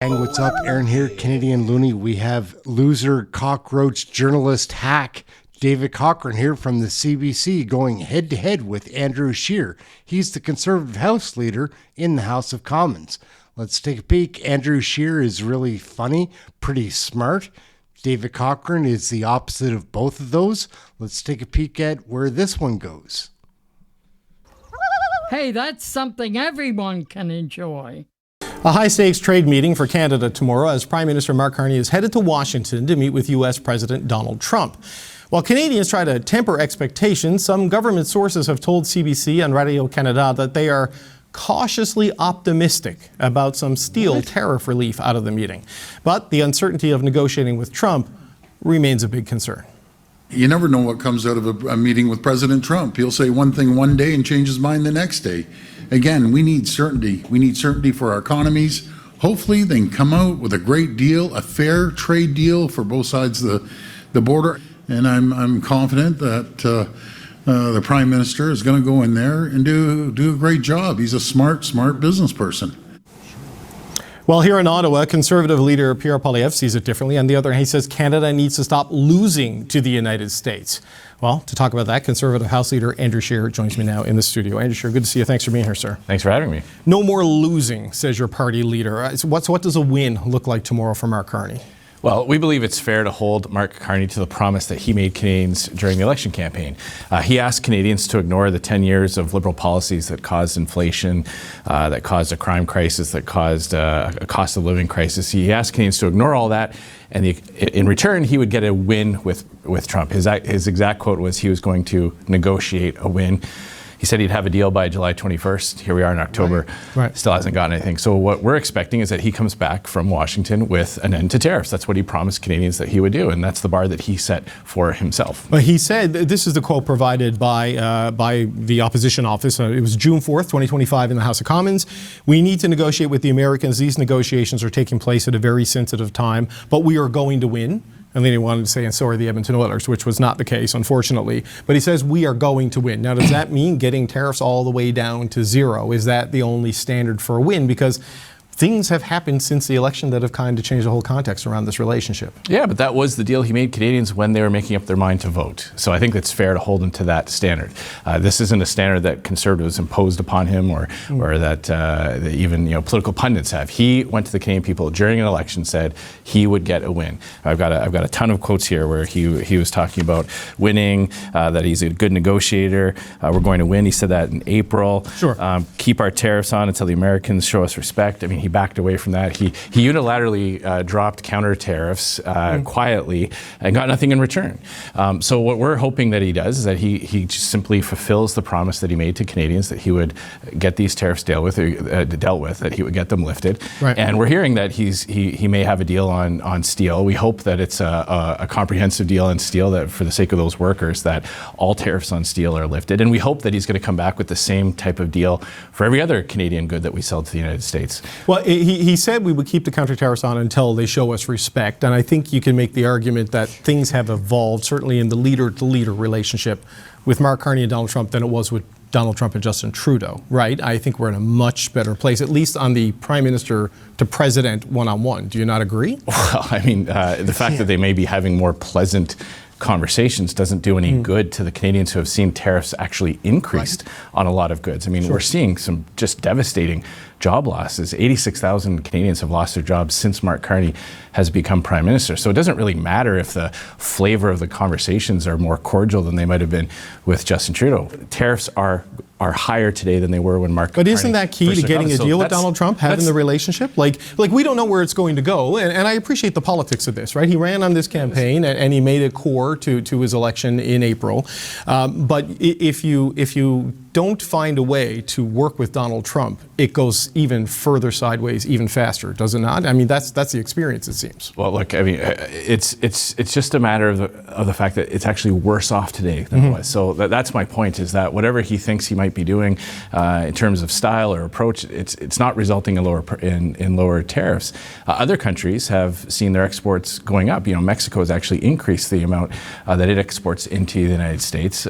Gang, what's up? Aaron here, Canadian Looney. We have loser, cockroach, journalist, hack, David Cochrane here from the CBC going head-to-head with Andrew Scheer. He's the Conservative House Leader in the House of Commons. Let's take a peek. Andrew Scheer is really funny, pretty smart. David Cochrane is the opposite of both of those. Let's take a peek at where this one goes. Hey, that's something everyone can enjoy. A high-stakes trade meeting for Canada tomorrow as Prime Minister Mark Carney is headed to Washington to meet with U.S. President Donald Trump. While Canadians try to temper expectations, some government sources have told CBC and Radio-Canada that they are cautiously optimistic about some steel tariff relief out of the meeting. But the uncertainty of negotiating with Trump remains a big concern. You never know what comes out of a meeting with President Trump. He'll say one thing one day and change his mind the next day. Again, we need certainty. We need certainty for our economies. Hopefully they can come out with a great deal, a fair trade deal for both sides of the border. And I'm confident that the Prime Minister is going to go in there and do a great job. He's a smart business person. Well, here in Ottawa, Conservative leader Pierre Poilievre sees it differently. On the other hand, he says Canada needs to stop losing to the United States. Well, to talk about that, Conservative House Leader Andrew Scheer joins me now in the studio. Andrew Scheer, good to see you. Thanks for being here, sir. Thanks for having me. No more losing, says your party leader. What does a win look like tomorrow for Mark Carney? Well, we believe it's fair to hold Mark Carney to the promise that he made Canadians during the election campaign. He asked Canadians to ignore the 10 years of Liberal policies that caused inflation, that caused a crime crisis, that caused a cost of living crisis. He asked Canadians to ignore all that, and in return, he would get a win with Trump. His exact quote was he was going to negotiate a win. He said he'd have a deal by July 21st. Here we are in October. Right. Still hasn't gotten anything. So what we're expecting is that he comes back from Washington with an end to tariffs. That's what he promised Canadians that he would do, and that's the bar that he set for himself. Well, he said, this is the quote provided by the opposition office. It was June 4th, 2025 in the House of Commons. We need to negotiate with the Americans. These negotiations are taking place at a very sensitive time, but we are going to win. And then he wanted to say, and so are the Edmonton Oilers, which was not the case, unfortunately. But he says, we are going to win. Now, does that mean getting tariffs all the way down to zero? Is that the only standard for a win? Because things have happened since the election that have kind of changed the whole context around this relationship. Yeah, but that was the deal he made Canadians when they were making up their mind to vote. So I think it's fair to hold him to that standard. This isn't a standard that Conservatives imposed upon him or that even political pundits have. He went to the Canadian people during an election, said he would get a win. I've got a ton of quotes here where he was talking about winning, that he's a good negotiator. We're going to win. He said that in April. Sure. Keep our tariffs on until the Americans show us respect. I mean, he backed away from that. He unilaterally dropped counter tariffs quietly and got nothing in return. So what we're hoping that he does is that he just simply fulfills the promise that he made to Canadians that he would get these tariffs dealt with, that he would get them lifted. Right. And we're hearing that he may have a deal on steel. We hope that it's a comprehensive deal on steel, that for the sake of those workers, that all tariffs on steel are lifted. And we hope that he's going to come back with the same type of deal for every other Canadian good that we sell to the United States. Well, he said we would keep the counter tariffs on until they show us respect. And I think you can make the argument that things have evolved, certainly in the leader-to-leader relationship with Mark Carney and Donald Trump than it was with Donald Trump and Justin Trudeau, right? I think we're in a much better place, at least on the Prime Minister to President one-on-one. Do you not agree? Well, I mean, the fact that they may be having more pleasant conversations doesn't do any good to the Canadians who have seen tariffs actually increased on a lot of goods. I mean, we're seeing some just devastating job losses. 86,000 Canadians have lost their jobs since Mark Carney has become Prime Minister. So it doesn't really matter if the flavor of the conversations are more cordial than they might have been with Justin Trudeau. Tariffs are higher today than they were when Mark Carney. But isn't that key to getting a deal with Donald Trump, having the relationship? Like we don't know where it's going to go, and I appreciate the politics of this, right? He ran on this campaign, and he made a core to his election in April. But if you don't find a way to work with Donald Trump, it goes even further sideways, even faster, does it not? I mean, that's the experience, it seems. Well, look, I mean, it's just a matter of the fact that it's actually worse off today than it was. So that's my point, is that whatever he thinks he might be doing in terms of style or approach, it's not resulting in lower tariffs. Other countries have seen their exports going up. Mexico has actually increased the amount that it exports into the United States.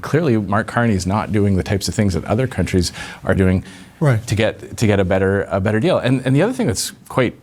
Clearly, Mark Carney is not doing the types of things that other countries are doing to get a better deal. And the other thing that's quite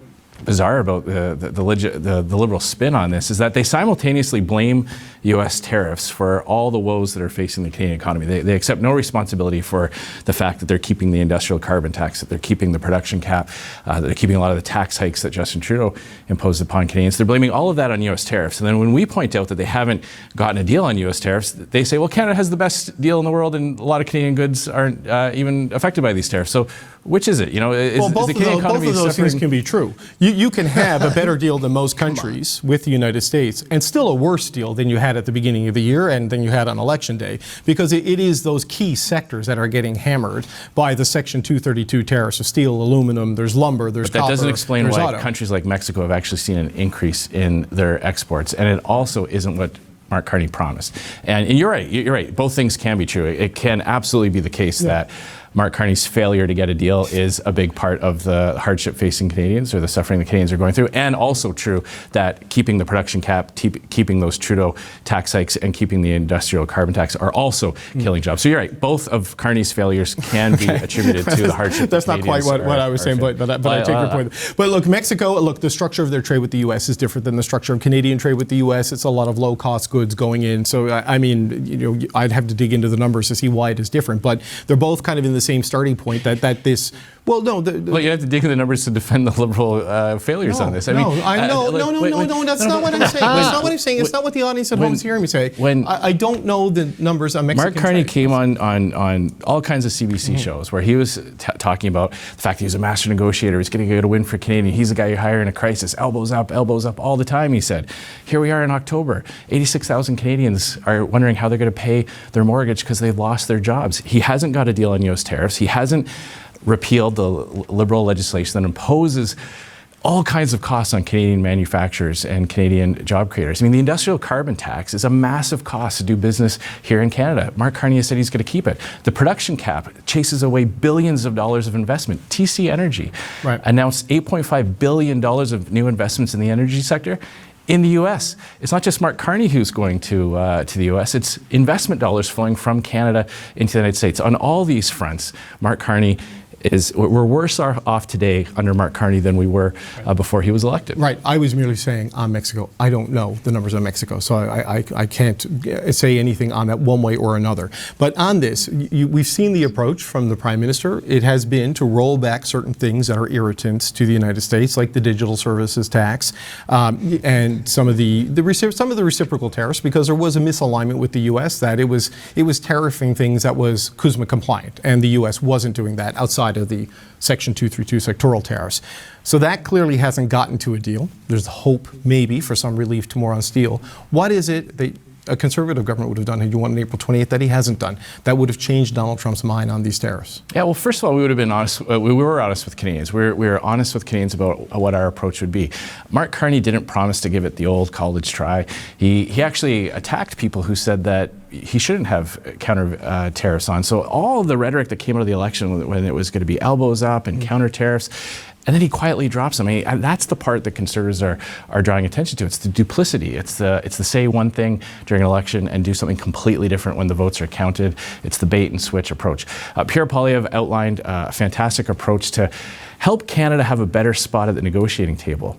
bizarre about the liberal spin on this is that they simultaneously blame U.S. tariffs for all the woes that are facing the Canadian economy. They accept no responsibility for the fact that they're keeping the industrial carbon tax, that they're keeping the production cap, that they're keeping a lot of the tax hikes that Justin Trudeau imposed upon Canadians. They're blaming all of that on U.S. tariffs. And then when we point out that they haven't gotten a deal on U.S. tariffs, they say, well, Canada has the best deal in the world and a lot of Canadian goods aren't even affected by these tariffs. So which is it? Is the Canadian economy both of those suffering? things can be true. You can have a better deal than most countries with the United States and still a worse deal than you had at the beginning of the year and than you had on election day, because it is those key sectors that are getting hammered by the Section 232 tariffs of steel, aluminum, there's lumber, there's copper. But that doesn't explain there's why auto. countries like Mexico have actually seen an increase in their exports. And it also isn't what Mark Carney promised. And you're right. Both things can be true. It can absolutely be the case that Mark Carney's failure to get a deal is a big part of the hardship facing Canadians or the suffering the Canadians are going through, and also true that keeping the production cap, keeping those Trudeau tax hikes, and keeping the industrial carbon tax are also killing jobs. So you're right, both of Carney's failures can be attributed to the hardship. That's not quite what I was saying, but I take your point. But look, Mexico, the structure of their trade with the U.S. is different than the structure of Canadian trade with the U.S. It's a lot of low-cost goods going in. So, I mean, I'd have to dig into the numbers to see why it is different. But they're both kind of in the same starting point that this. Well, no. Well, you have to dig into the numbers to defend the Liberal failures on this. That's not what I'm saying. That's not what I'm saying. It's not what the audience at home is hearing me say. I don't know the numbers on Mexican Mark Carney trade. came on all kinds of CBC shows where he was talking about the fact that he was a master negotiator. He's going to get a win for Canadian. He's the guy you hire in a crisis. Elbows up all the time, he said. Here we are in October. 86,000 Canadians are wondering how they're going to pay their mortgage because they've lost their jobs. He hasn't got a deal on U.S. tariffs. He hasn't repealed the Liberal legislation that imposes all kinds of costs on Canadian manufacturers and Canadian job creators. I mean, the industrial carbon tax is a massive cost to do business here in Canada. Mark Carney has said he's going to keep it. The production cap chases away billions of dollars of investment. TC Energy announced $8.5 billion of new investments in the energy sector in the U.S. It's not just Mark Carney who's going to the U.S. It's investment dollars flowing from Canada into the United States. On all these fronts, Mark Carney we're worse off today under Mark Carney than we were before he was elected. Right. I was merely saying on Mexico. I don't know the numbers on Mexico, so I can't say anything on that one way or another. But on this, we've seen the approach from the Prime Minister. It has been to roll back certain things that are irritants to the United States, like the digital services tax and some of the reciprocal tariffs, because there was a misalignment with the U.S. that it was tariffing things that was CUSMA compliant, and the U.S. wasn't doing that outside of the Section 232 sectoral tariffs. So that clearly hasn't gotten to a deal. There's hope, maybe, for some relief tomorrow on steel. What is it that a conservative government would have done had you won on April 28th that he hasn't done that would have changed Donald Trump's mind on these tariffs? Yeah, well, first of all, we would have been honest. We were honest with Canadians. We were honest with Canadians about what our approach would be. Mark Carney didn't promise to give it the old college try. He actually attacked people who said that he shouldn't have counter tariffs on. So all of the rhetoric that came out of the election when it was going to be elbows up and counter tariffs, and then he quietly drops them. I mean, that's the part that conservatives are drawing attention to. It's the duplicity. It's the say one thing during an election and do something completely different when the votes are counted. It's the bait and switch approach. Pierre Poilievre outlined a fantastic approach to help Canada have a better spot at the negotiating table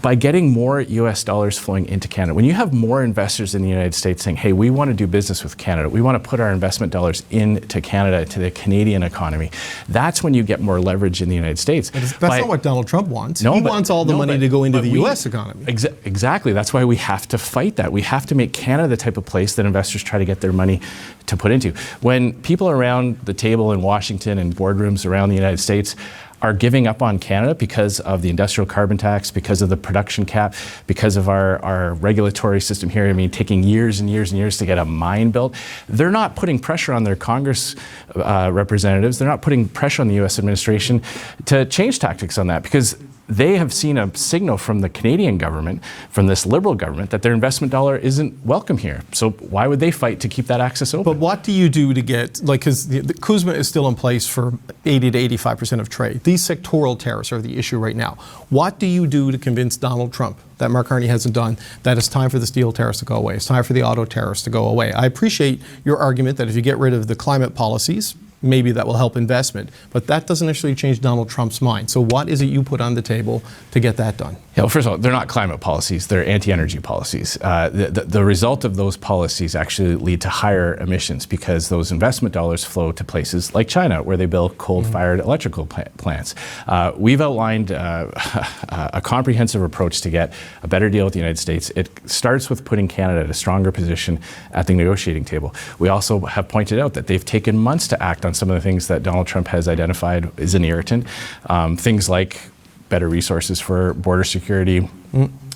by getting more U.S. dollars flowing into Canada. When you have more investors in the United States saying, hey, we want to do business with Canada, we want to put our investment dollars into Canada, to the Canadian economy, that's when you get more leverage in the United States. That's not what Donald Trump wants. He wants all the money to go into the U.S. economy. Exactly. That's why we have to fight that. We have to make Canada the type of place that investors try to get their money to put into. When people around the table in Washington and boardrooms around the United States are giving up on Canada because of the industrial carbon tax, because of the production cap, because of our regulatory system here, I mean, taking years and years and years to get a mine built, they're not putting pressure on their Congress representatives, they're not putting pressure on the U.S. administration to change tactics on that, because they have seen a signal from the Canadian government, from this Liberal government, that their investment dollar isn't welcome here. So why would they fight to keep that access open? But what do you do to get, because the CUSMA is still in place for 80 to 85% of trade. These sectoral tariffs are the issue right now. What do you do to convince Donald Trump, that Mark Carney hasn't done, that it's time for the steel tariffs to go away, it's time for the auto tariffs to go away? I appreciate your argument that if you get rid of the climate policies, maybe that will help investment. But that doesn't necessarily change Donald Trump's mind. So what is it you put on the table to get that done? Yeah, well, first of all, they're not climate policies, they're anti-energy policies. The result of those policies actually lead to higher emissions because those investment dollars flow to places like China, where they build coal-fired electrical plants. We've outlined a comprehensive approach to get a better deal with the United States. It starts with putting Canada at a stronger position at the negotiating table. We also have pointed out that they've taken months to act on some of the things that Donald Trump has identified as an irritant. Things like better resources for border security,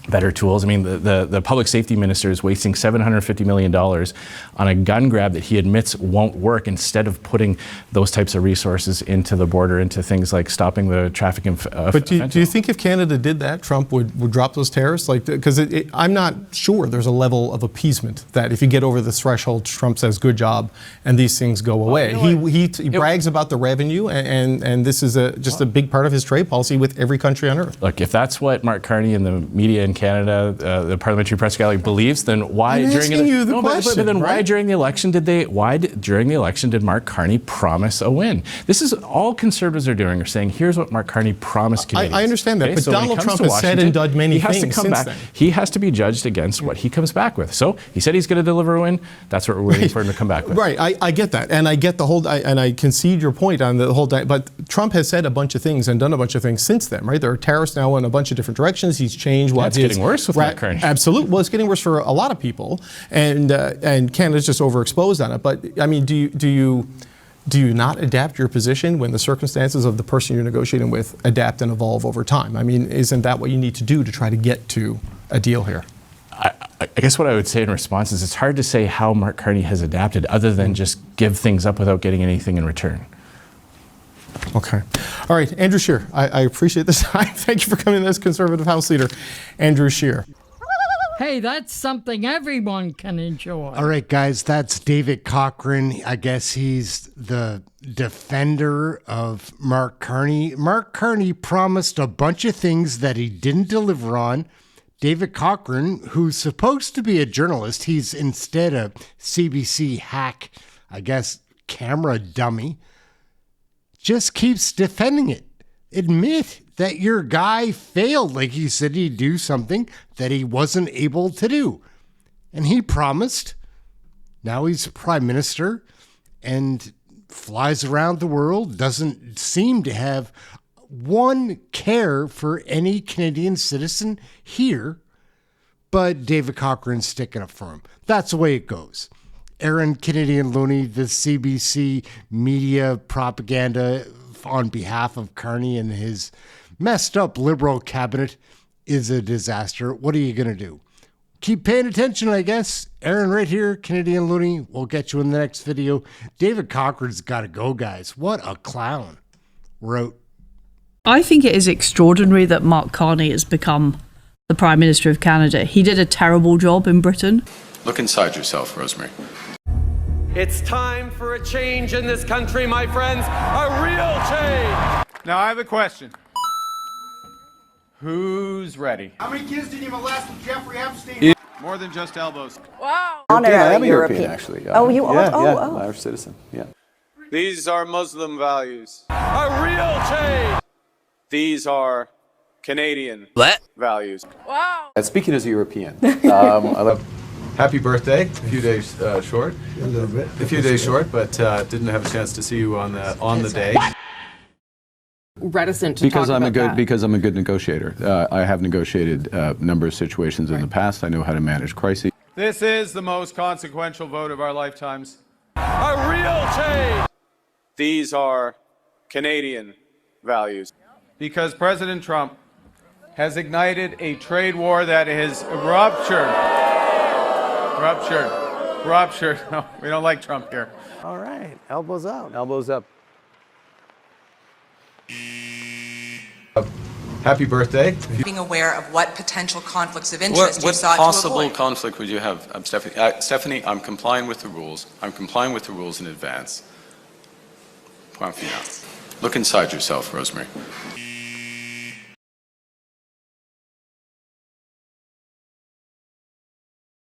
better tools. I mean, the public safety minister is wasting $750 million on a gun grab that he admits won't work, instead of putting those types of resources into the border, into things like stopping the trafficking. But do you think if Canada did that, Trump would drop those tariffs? Like, because I'm not sure there's a level of appeasement that if you get over this threshold, Trump says good job and these things go away. He brags about the revenue, and this is just a big part of his trade policy with every country on earth. Look, if that's what Mark Carney and the media in Canada, the Parliamentary Press Gallery believes, then why during during the election did Mark Carney promise a win? This is all Conservatives are doing, are saying, here's what Mark Carney promised Canadians. I understand that, but so Donald Trump has said and done many things since then. He has to be judged against what he comes back with. So he said he's going to deliver a win. That's what we're waiting for him to come back with. Right, I get that, and I get the whole, and I concede your point on the whole. But Trump has said a bunch of things and done a bunch of things since then, right? There are tariffs now in a bunch of different directions. He's changed what it's getting worse with Mark Carney. Absolutely. Well, it's getting worse for a lot of people, and Canada's just overexposed on it. But I mean, do you not adapt your position when the circumstances of the person you're negotiating with adapt and evolve over time? I mean, isn't that what you need to do to try to get to a deal here? I guess what I would say in response is it's hard to say how Mark Carney has adapted other than just give things up without getting anything in return. Okay. All right, Andrew Scheer, I appreciate this time. Thank you for coming as Conservative House Leader, Andrew Scheer. Hey, that's something everyone can enjoy. All right, guys, that's David Cochrane. I guess he's the defender of Mark Carney. Mark Carney promised a bunch of things that he didn't deliver on. David Cochrane, who's supposed to be a journalist, he's instead a CBC hack, I guess, camera dummy, just keeps defending it. Admit that your guy failed, like he said he'd do something that he wasn't able to do. And he promised. Now he's prime minister and flies around the world, doesn't seem to have one care for any Canadian citizen here, but David Cochrane's sticking up for him. That's the way it goes. Aaron Canadian Looney, the CBC media propaganda on behalf of Carney and his messed up Liberal cabinet is a disaster. What are you going to do? Keep paying attention, I guess. Aaron right here, Canadian Looney. We'll get you in the next video. David Cochrane's got to go, guys. What a clown. We're out. I think it is extraordinary that Mark Carney has become the Prime Minister of Canada. He did a terrible job in Britain. Look inside yourself, Rosemary. It's time for a change in this country, my friends. A real change. Now I have a question. Who's ready? How many kids did you molest with Jeffrey Epstein? More than just elbows. Wow. I am a European, actually. Oh, you are? Yeah, Irish citizen, yeah. These are Muslim values. A real change. These are Canadian values. Wow. And speaking as a European, I love. Happy birthday! A few days short. A little bit. A few days short, but didn't have a chance to see you on the day. Reticent to because talk I'm about a good that. because I'm a good negotiator. I have negotiated a number of situations in the past. I know how to manage crises. This is the most consequential vote of our lifetimes. A real change. These are Canadian values. Because President Trump has ignited a trade war that is ruptured. No, we don't like Trump here. All right, elbows up. Elbows up. Happy birthday! Being aware of what potential conflicts of interest you What sought possible to avoid. conflict would you have, Stephanie? Stephanie, I'm complying with the rules. I'm complying with the rules in advance. Point final. Look inside yourself, Rosemary.